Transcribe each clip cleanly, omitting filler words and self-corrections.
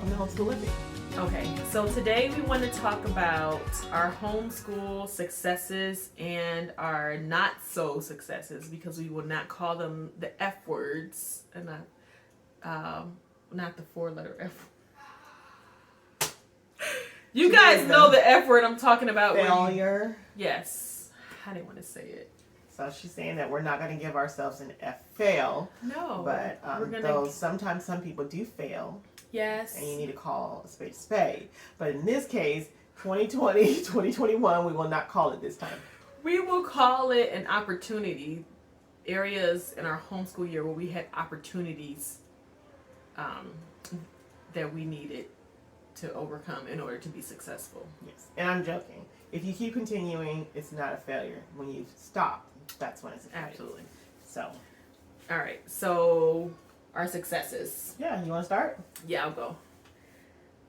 welcome to Homeschoolific. Okay, so today we want to talk about our homeschool successes and our not so successes, because we will not call them the F words and not the 4-letter F. You guys know the F word I'm talking about. Failure. Yes, I didn't want to say it. So she's saying that we're not going to give ourselves an F fail. No, but though sometimes some people do fail. Yes. And you need to call a spade a spade. But in this case, 2020, 2021, we will not call it this time. We will call it an opportunity. Areas in our homeschool year where we had opportunities that we needed to overcome in order to be successful. Yes. And I'm joking. If you keep continuing, it's not a failure. When you stop, that's when it's a failure. Absolutely. So. All right. So our successes. Yeah. You want to start? Yeah, I'll go.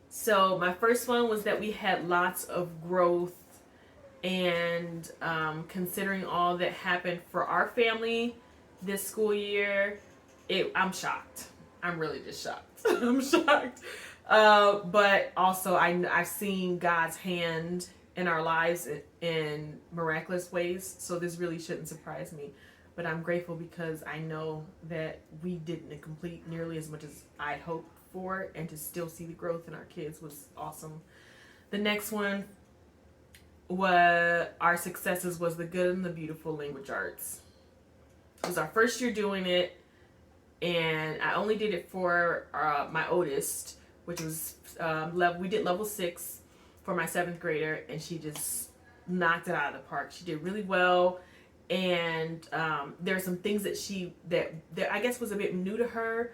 So my first one was that we had lots of growth, and considering all that happened for our family this school year, I'm shocked. I'm really just shocked. I'm shocked. But also I've seen God's hand in our lives in miraculous ways, so this really shouldn't surprise me. But I'm grateful because I know that we didn't complete nearly as much as I hoped for, and to still see the growth in our kids was awesome. The next one our successes was the good and the beautiful language arts. It was our first year doing it, and I only did it for my oldest, which was we did level 6 for my 7th grader, and she just knocked it out of the park. She did really well, and there are some things that I guess was a bit new to her,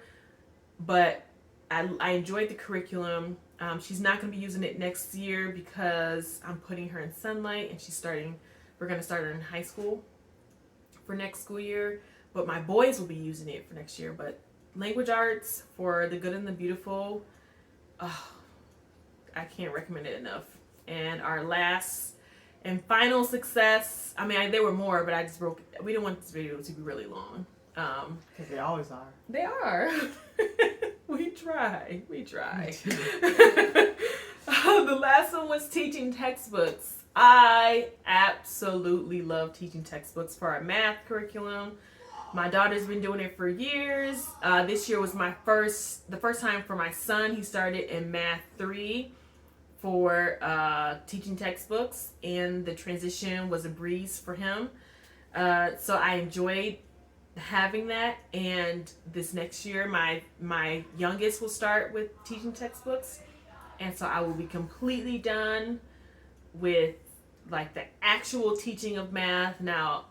but I enjoyed the curriculum. She's not going to be using it next year because I'm putting her in Sunlight, and we're going to start her in high school for next school year. But my boys will be using it for next year. But language arts for the good and the beautiful, I can't recommend it enough. And our last and final success, there were more, but we didn't want this video to be really long. Because they always are. They are. We try. The last one was teaching textbooks. I absolutely love teaching textbooks for our math curriculum. My daughter's been doing it for years. This year was the first time for my son. He started in Math 3 for teaching textbooks, and the transition was a breeze for him. So I enjoyed having that, and this next year my youngest will start with teaching textbooks, and so I will be completely done with like the actual teaching of math. Now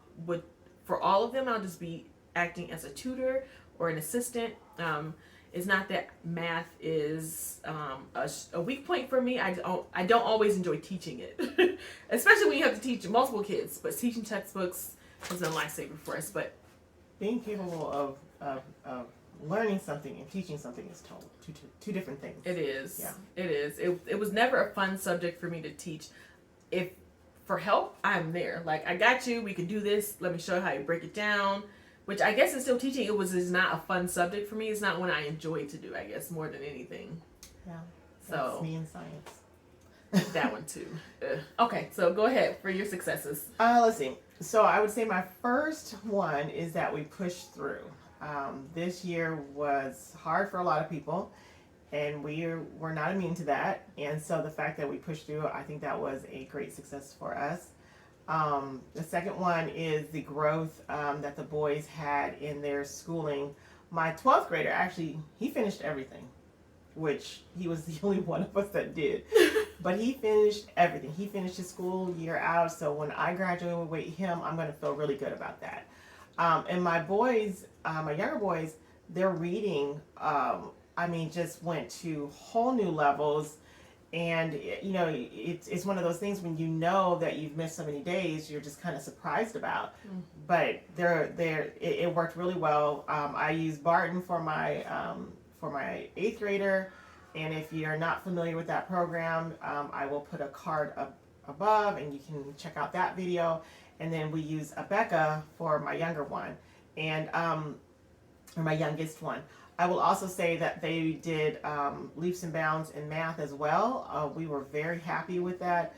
for all of them, I'll just be acting as a tutor or an assistant. It's not that math is a weak point for me. I don't always enjoy teaching it, especially when you have to teach multiple kids, but teaching textbooks has been a lifesaver for us. But being capable of learning something and teaching something is two different things. It is. Yeah. It is. It was never a fun subject for me to teach. If for help, I'm there. Like, I got you. We can do this. Let me show you how you break it down. Which I guess is still teaching. Is not a fun subject for me. It's not one I enjoy to do, I guess, more than anything. Yeah. So that's me in science. That one too. Okay, so go ahead for your successes. Let's see. So I would say my first one is that we pushed through. This year was hard for a lot of people, and we're not immune to that. And so the fact that we pushed through, I think that was a great success for us. The second one is the growth that the boys had in their schooling. My 12th grader, actually, he finished everything, which he was the only one of us that did. But he finished everything. He finished his school year out. So when I graduate with him, I'm going to feel really good about that. And my boys, my younger boys, their reading, just went to whole new levels. And, it's one of those things when you know that you've missed so many days, you're just kind of surprised about. Mm-hmm. But it worked really well. I used Barton for my 8th grader. And if you're not familiar with that program, I will put a card up above and you can check out that video. And then we use Abeka for my younger one, and or my youngest one. I will also say that they did leaps and bounds in math as well. We were very happy with that.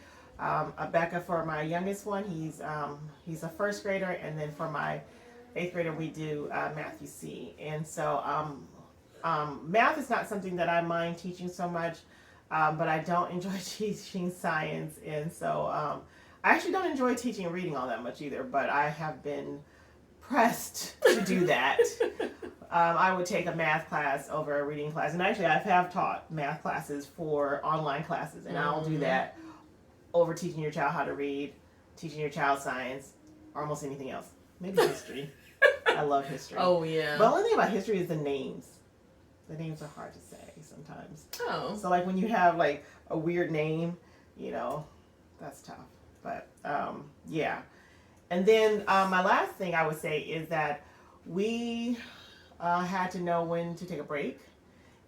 Becca, for my youngest one, he's a first grader, and then for my eighth grader, we do Math UC. And so math is not something that I mind teaching so much, but I don't enjoy teaching science, and so I actually don't enjoy teaching and reading all that much either. But I have been pressed to do that. I would take a math class over a reading class, and actually I have taught math classes for online classes, and I'll do that over teaching your child how to read, teaching your child science, or almost anything else. Maybe history. I love history. Oh, yeah. But the only thing about history is the names. The names are hard to say sometimes. Oh. So like when you have like a weird name, that's tough. But yeah. And then my last thing I would say is that we had to know when to take a break.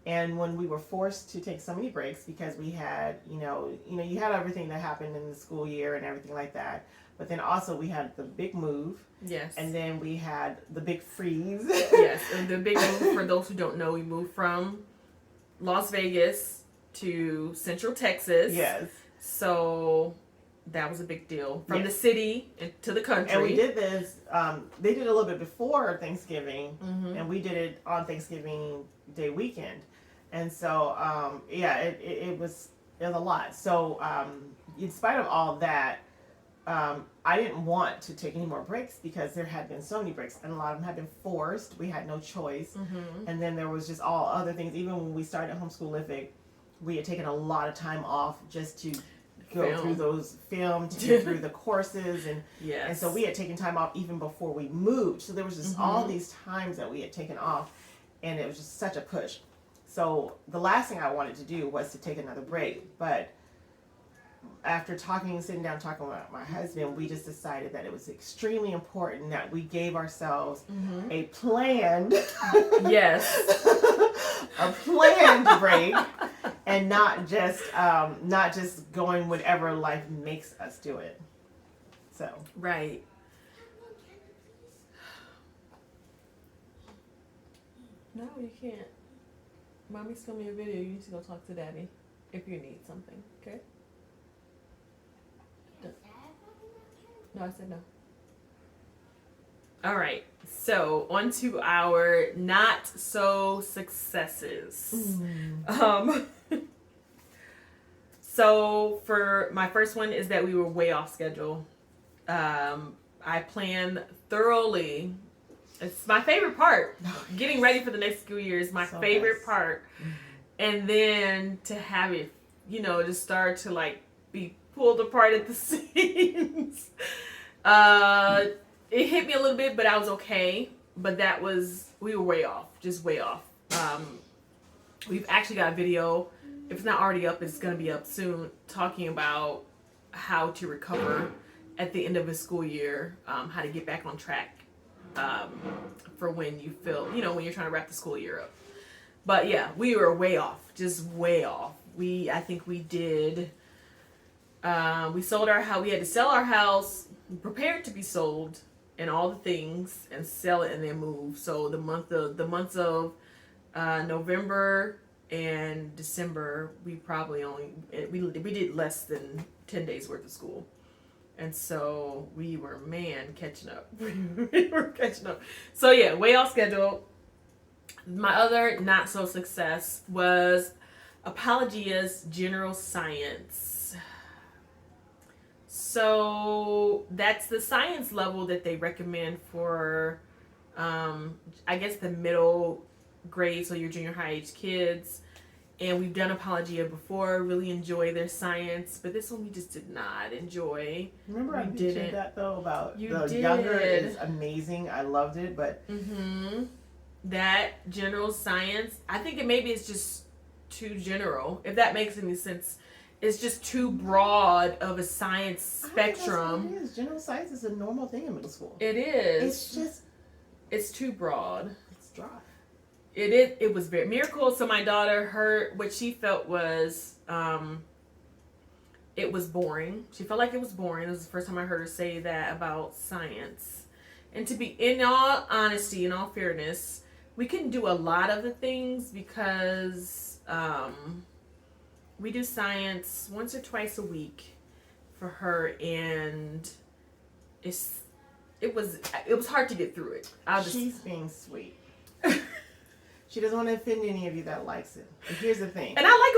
And when we were forced to take so many breaks because we had, you had everything that happened in the school year and everything like that. But then also we had the big move. Yes. And then we had the big freeze. Yes. And the big move, for those who don't know, we moved from Las Vegas to Central Texas. Yes. So that was a big deal. From yes. the city to the country. And we did this, they did it a little bit before Thanksgiving. Mm-hmm. And we did it on Thanksgiving Day weekend. And so, it was a lot. So, in spite of all that, I didn't want to take any more breaks because there had been so many breaks, and a lot of them had been forced. We had no choice. Mm-hmm. And then there was just all other things. Even when we started Homeschoolific, we had taken a lot of time off just to go through those films, to go through the courses, and yes. and so we had taken time off even before we moved. So there was just all these times that we had taken off, and it was just such a push. So the last thing I wanted to do was to take another break, but after sitting down talking with my husband, we just decided that it was extremely important that we gave ourselves a planned, yes, a planned break, and not just going whatever life makes us do it. So right. No, you can't. Mommy's filming a video. You need to go talk to Daddy if you need something. Okay. No, I said no. All right. So on to our not so successes. So for my first one is that we were way off schedule. I planned thoroughly. It's my favorite part. Getting ready for the next school year is my favorite part. And then to have it, just start to like be pulled apart at the seams. It hit me a little bit, but I was okay. But we were way off, just way off. We've actually got a video. If it's not already up, it's going to be up soon, talking about how to recover at the end of a school year, how to get back on track for when you feel, when you're trying to wrap the school year up. But yeah, we were way off, just way off. I think we did, we sold our house, we had to sell our house, prepared to be sold, and all the things, and sell it and then move. So the months of November and December, we probably we did less than 10 days worth of school. And so we were, catching up. We were catching up. So yeah, way off schedule. My other not so success was Apologia's General Science. So that's the science level that they recommend for, I guess, the middle grade, so your junior high age kids. And we've done Apologia before, really enjoy their science, but this one we just did not enjoy. Remember I mentioned that though about you the did. younger is amazing. I loved it, but that general science, I think it's just too general. If that makes any sense, it's just too broad of a science spectrum. I think that's what it is. General science is a normal thing in middle school. It is. It's too broad. It's dry. It was very miracle. So my daughter, what she felt was, it was boring. She felt like it was boring. It was the first time I heard her say that about science. And to be, in all honesty, in all fairness, we couldn't do a lot of the things because we do science once or twice a week for her, and it was hard to get through it. She's being sweet. She doesn't want to offend any of you that likes it. But here's the thing. And I like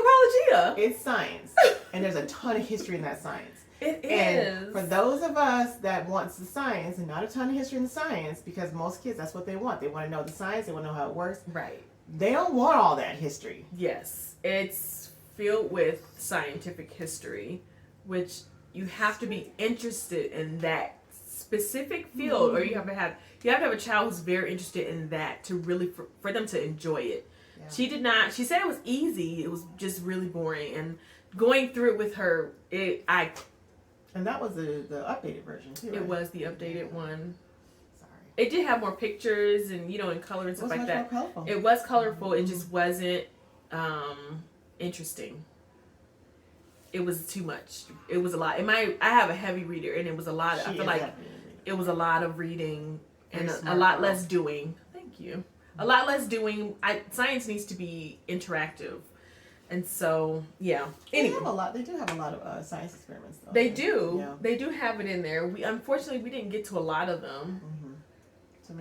Apologia. It's science. And there's a ton of history in that science. It and is. For those of us that wants the science and not a ton of history in the science, because most kids, that's what they want. They want to know the science. They want to know how it works. Right. They don't want all that history. Yes. It's filled with scientific history, which you have to be interested in that specific field, or you have to have a child who's very interested in that to really for them to enjoy it. Yeah. She did not. She said it was easy. It was just really boring, and going through it with her, And that was the updated version too. Right? It was the updated one. Sorry. It did have more pictures and and color and stuff like that. More colorful. It was colorful. It just wasn't interesting. It was too much. It was a lot. I have a heavy reader, and it was a lot. I feel like it was a lot of reading and a lot less doing. Thank you. A lot less doing. Science needs to be interactive, and so yeah. Anyway. They do have a lot of science experiments, though. They do. Yeah. They do have it in there. Unfortunately we didn't get to a lot of them. Mm-hmm. So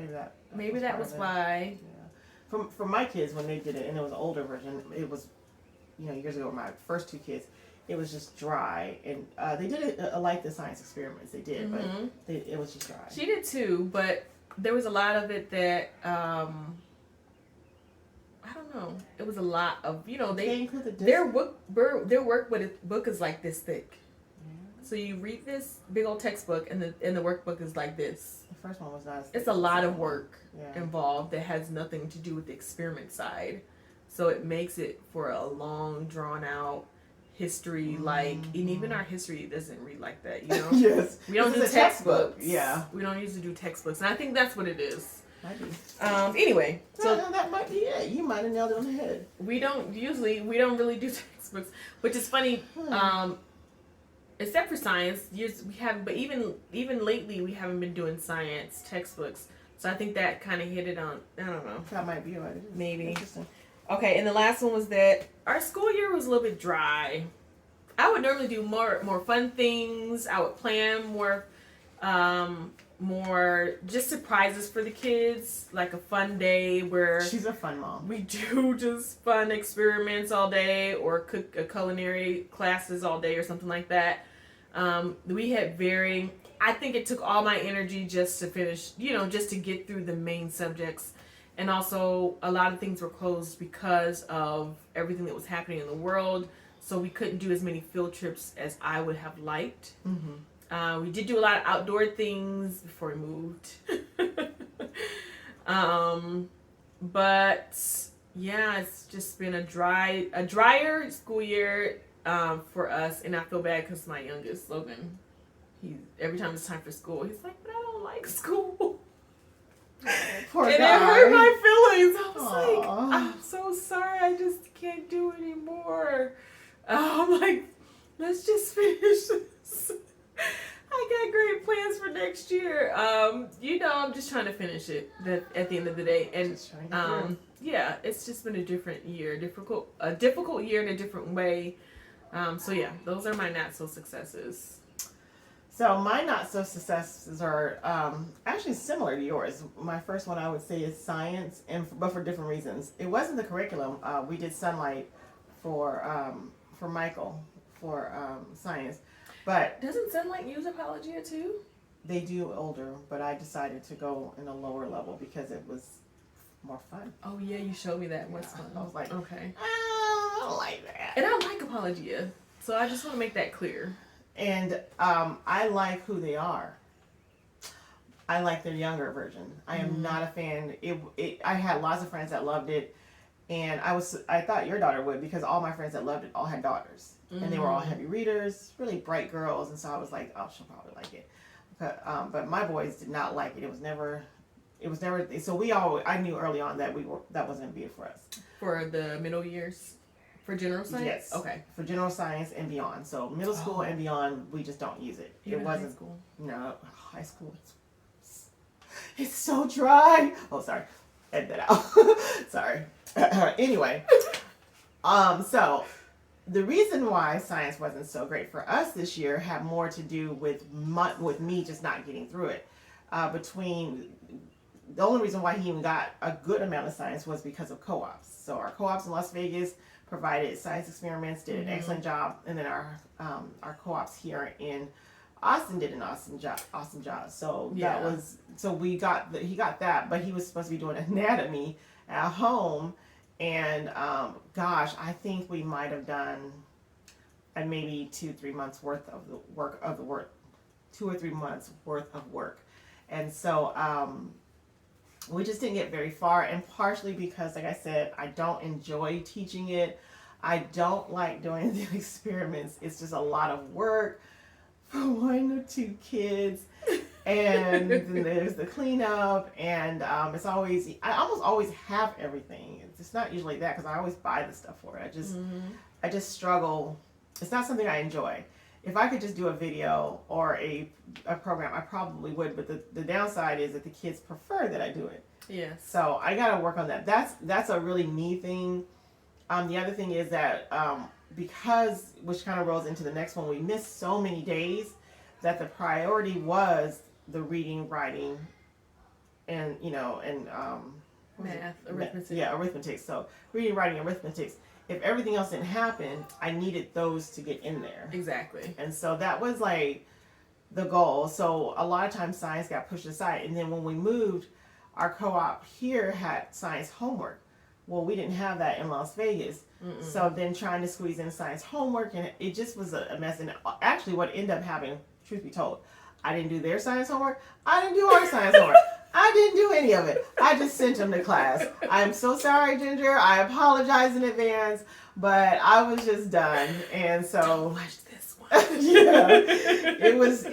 maybe that was why. Yeah. For my kids, when they did it, and it was an older version, it was years ago. My first two kids. It was just dry, and they did it like the science experiments. They did, but it was just dry. She did too, but there was a lot of it that I don't know. It was a lot of they included their workbook is like this thick. Yeah. So you read this big old textbook, and the workbook is like this. The first one was not. It's a lot of work involved that has nothing to do with the experiment side, so it makes it for a long, drawn out history, and even our history doesn't read like that, Yes. We don't do textbooks. Yeah. We don't usually do textbooks, and I think that's what it is. Might be. Anyway. So that might be it. You might have nailed it on the head. We don't really do textbooks, which is funny. Except for science, we have, but even lately we haven't been doing science textbooks. So I think that kind of hit it on, I don't know. That might be right. Maybe. Interesting. Okay, and the last one was that our school year was a little bit dry. I would normally do more fun things. I would plan more just surprises for the kids, like a fun day where she's a fun mom. We do just fun experiments all day, or cook culinary classes all day, or something like that. We had I think it took all my energy just to finish, just to get through the main subjects. And also, a lot of things were closed because of everything that was happening in the world. So we couldn't do as many field trips as I would have liked. Mm-hmm. We did do a lot of outdoor things before we moved. But yeah, it's just been a drier school year for us. And I feel bad because my youngest, Logan, every time it's time for school, he's like, but I don't like school. Poor and guy. it hurt my feelings. I was like, I'm so sorry. I just can't do it anymore. I'm like, let's just finish this. I got great plans for next year. I'm just trying to finish it at the end of the day. And yeah, it's just been a different year, a difficult year in a different way. So yeah, those are my not so successes. So my not so successes are actually similar to yours. My first one I would say is science, but for different reasons. It wasn't the curriculum. We did Sunlight for Michael for science, but doesn't Sunlight use Apologia too? They do older, but I decided to go in a lower level because it was more fun. Oh yeah, you showed me that. What's fun? I was like, okay, I don't like that. And I like Apologia, so I just want to make that clear. And I like who they are. I like their younger version. I am not a fan. I had lots of friends that loved it, and I thought your daughter would, because all my friends that loved it all had daughters, and they were all heavy readers, really bright girls, and so I was like, oh, she'll probably like it. But my boys did not like it. It was never. So I knew early on that that wasn't be it for us. For the middle years. For general science? Yes. Okay. For general science and beyond. So middle school and beyond, we just don't use it. Even it wasn't high school. No, high school. It's so dry. Oh, sorry. edit that out. Sorry. Anyway, so the reason why science wasn't so great for us this year had more to do with me just not getting through it. The only reason why he even got a good amount of science was because of co-ops. So our co-ops in Las Vegas provided science experiments, did an excellent job, and then our co-ops here in Austin did an awesome job. So he got that, but he was supposed to be doing anatomy at home, and gosh, I think we might have done maybe 2-3 months worth of the work 2 or 3 months worth of work, and so we just didn't get very far, and partially because, like I said, I don't enjoy teaching it. I don't like doing the experiments. It's just a lot of work for 1 or 2 kids, and then there's the cleanup, and I almost always have everything. It's not usually that, because I always buy the stuff for it. I just struggle. It's not something I enjoy. If I could just do a video or a program, I probably would, but the downside is that the kids prefer that I do it. Yes. So I got to work on that. That's a really neat thing. The other thing is that because, which kind of rolls into the next one, we missed so many days that the priority was the reading, writing, and math, arithmetic. Yeah, arithmetic. So reading, writing, arithmetic. If everything else didn't happen, I needed those to get in there. Exactly. And so that was like the goal. So a lot of times science got pushed aside. And then when we moved, our co-op here had science homework. Well, we didn't have that in Las Vegas. Mm-mm. So then trying to squeeze in science homework, and it just was a mess. And actually what ended up happening, truth be told, I didn't do their science homework. I didn't do our science homework. I didn't do any of it. I just sent them to class. I'm so sorry, Ginger. I apologize in advance, but I was just done. And so don't watch this one. Yeah, it was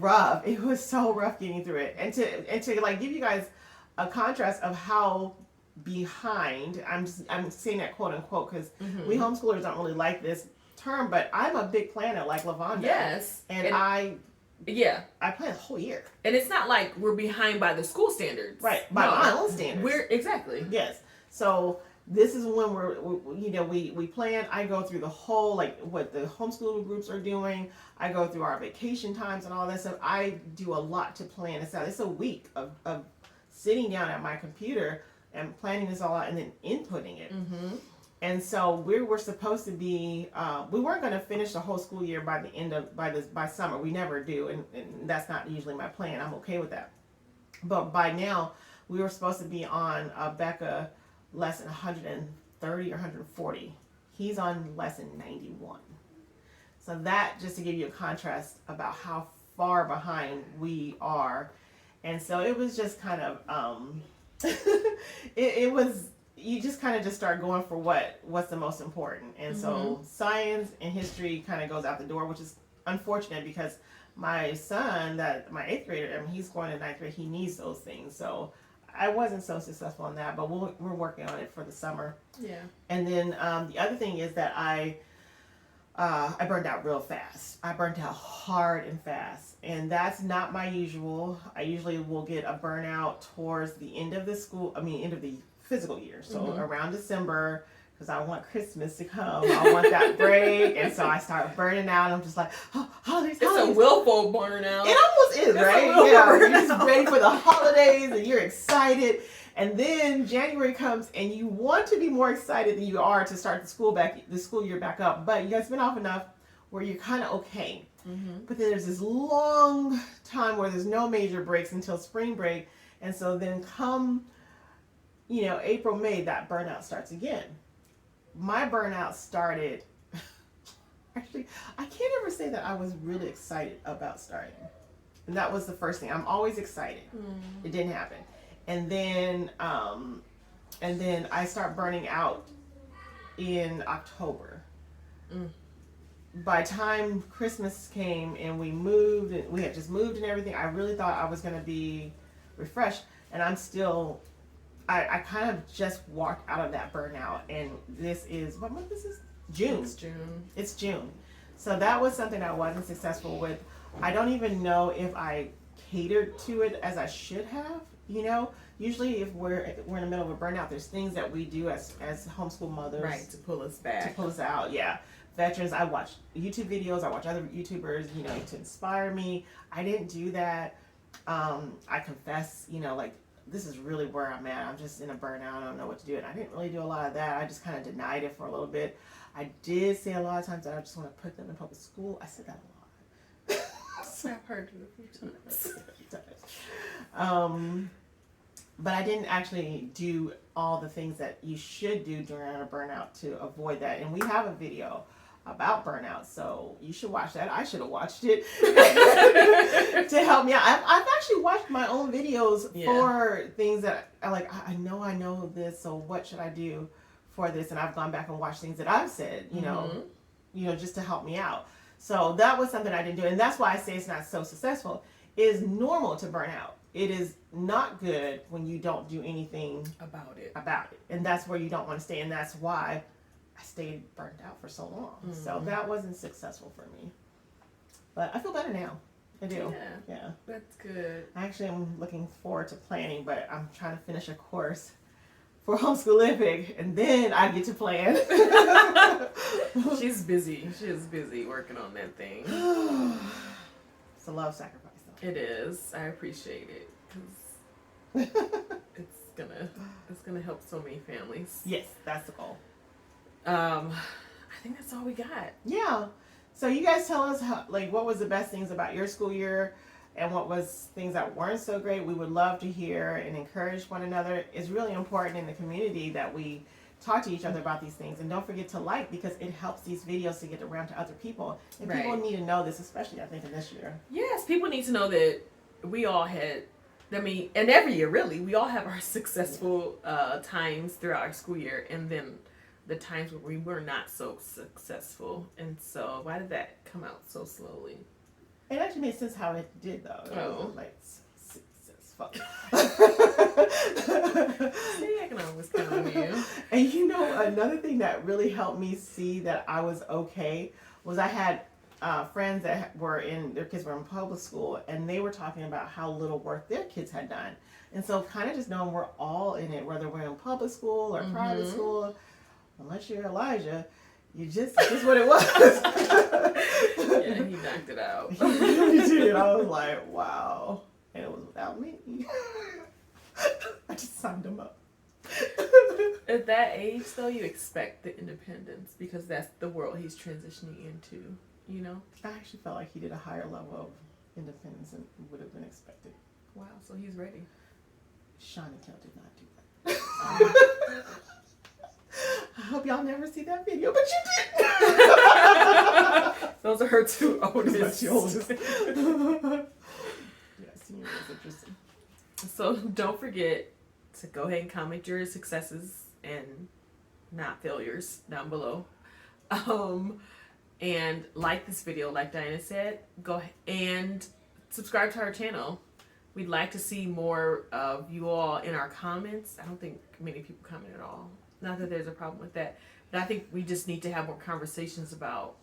rough. It was so rough getting through it. And to like give you guys a contrast of how behind, I'm saying that quote unquote because we homeschoolers don't really like this term, but I'm a big planner like LaVonda. Yes. And I plan the whole year. And it's not like we're behind by the school standards. Right. By my own standards. Exactly. Yes. So this is when we plan. I go through the whole, like what the homeschool groups are doing. I go through our vacation times and all that stuff. I do a lot to plan this out. It's a week of sitting down at my computer and planning this all out and then inputting it. Mm-hmm. And so we were supposed to be, we weren't going to finish the whole school year by summer. We never do, and that's not usually my plan. I'm okay with that. But by now, we were supposed to be on Becca lesson 130 or 140. He's on lesson 91. So that, just to give you a contrast about how far behind we are. And so it was just kind of, it was, you just kind of just start going for what's the most important. And so science and history kind of goes out the door, which is unfortunate because my son, my 8th grader, he's going to 9th grade, he needs those things. So I wasn't so successful in that, but we're working on it for the summer. Yeah. And then the other thing is that I burned out real fast. I burned out hard and fast. And that's not my usual. I usually will get a burnout towards the end of the physical year. So around December, because I want Christmas to come. I want that break. And so I start burning out. And I'm just like, oh, holidays. It's a willful burnout. It almost is, right? Yeah, you're just ready for the holidays and you're excited. And then January comes and you want to be more excited than you are to start the school year back up. But you guys been off enough where you're kind of okay. Mm-hmm. But then there's this long time where there's no major breaks until spring break. And so then come April, May, that burnout starts again. My burnout started, actually, I can't ever say that I was really excited about starting. And that was the first thing. I'm always excited. It didn't happen. And then I start burning out in October. By time Christmas came and we moved, and we had just moved and everything, I really thought I was going to be refreshed. And I'm still... I kind of just walked out of that burnout, and this is, what month is this? June. It's June. So that was something I wasn't successful with. I don't even know if I catered to it as I should have. You know, usually if we're in the middle of a burnout, there's things that we do as homeschool mothers, right, to pull us back, to pull us out. Yeah, veterans. I watch YouTube videos. I watch other YouTubers. You know, to inspire me. I didn't do that. I confess. You know, like, this is really where I'm at. I'm just in a burnout. I don't know what to do. And I didn't really do a lot of that. I just kind of denied it for a little bit. I did say a lot of times that I just want to put them in public school. I said that a lot. I've heard it a few times. But I didn't actually do all the things that you should do during a burnout to avoid that. And we have a video about burnout, so you should watch that. I should have watched it to help me out. I've actually watched my own videos for things that I know this, so what should I do for this? And I've gone back and watched things that I've said, you know, just to help me out. So that was something I didn't do, and that's why I say it's not so successful. It is normal to burn out. It is not good when you don't do anything about it. And that's where you don't want to stay, and that's why I stayed burnt out for so long. So that wasn't successful for me. But I feel better now. I do. Yeah. That's good. Actually, I'm looking forward to planning, but I'm trying to finish a course for Homeschoolific, and then I get to plan. She's busy. She is busy working on that thing. It's a love sacrifice, though. It is. I appreciate it, because it's gonna help so many families. Yes, that's the goal. I think that's all we got. Yeah. So you guys tell us what was the best things about your school year, and what was things that weren't so great. We would love to hear and encourage one another. It's really important in the community that we talk to each other about these things. And don't forget to like, because it helps these videos to get around to other people. And people need to know this, especially I think in this year. Yes, people need to know that we all had, and every year really, we all have our successful times throughout our school year, and then the times where we were not so successful. And so why did that come out so slowly? It actually made sense how it did, though. It wasn't successful. See, I can always count on you. And you know, another thing that really helped me see that I was okay was I had friends that their kids were in public school, and they were talking about how little work their kids had done. And so kind of just knowing we're all in it, whether we're in public school or private school, unless you're Elijah, this is what it was. Yeah, he knocked it out. He really did. I was like, wow. And it was without me. I just signed him up. At that age, though, you expect the independence, because that's the world he's transitioning into, you know? I actually felt like he did a higher level of independence than would have been expected. Wow, so he's ready. Sean and Kel did not do that. I hope y'all never see that video, but you did. Those are her two oldest. That's your oldest. Yeah, senior was interesting. So don't forget to go ahead and comment your successes and not failures down below. And like this video, like Diana said, go ahead and subscribe to our channel. We'd like to see more of you all in our comments. I don't think many people comment at all. Not that there's a problem with that, but I think we just need to have more conversations about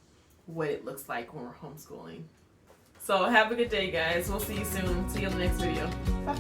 what it looks like when we're homeschooling. So have a good day, guys. We'll see you soon. See you in the next video. Bye.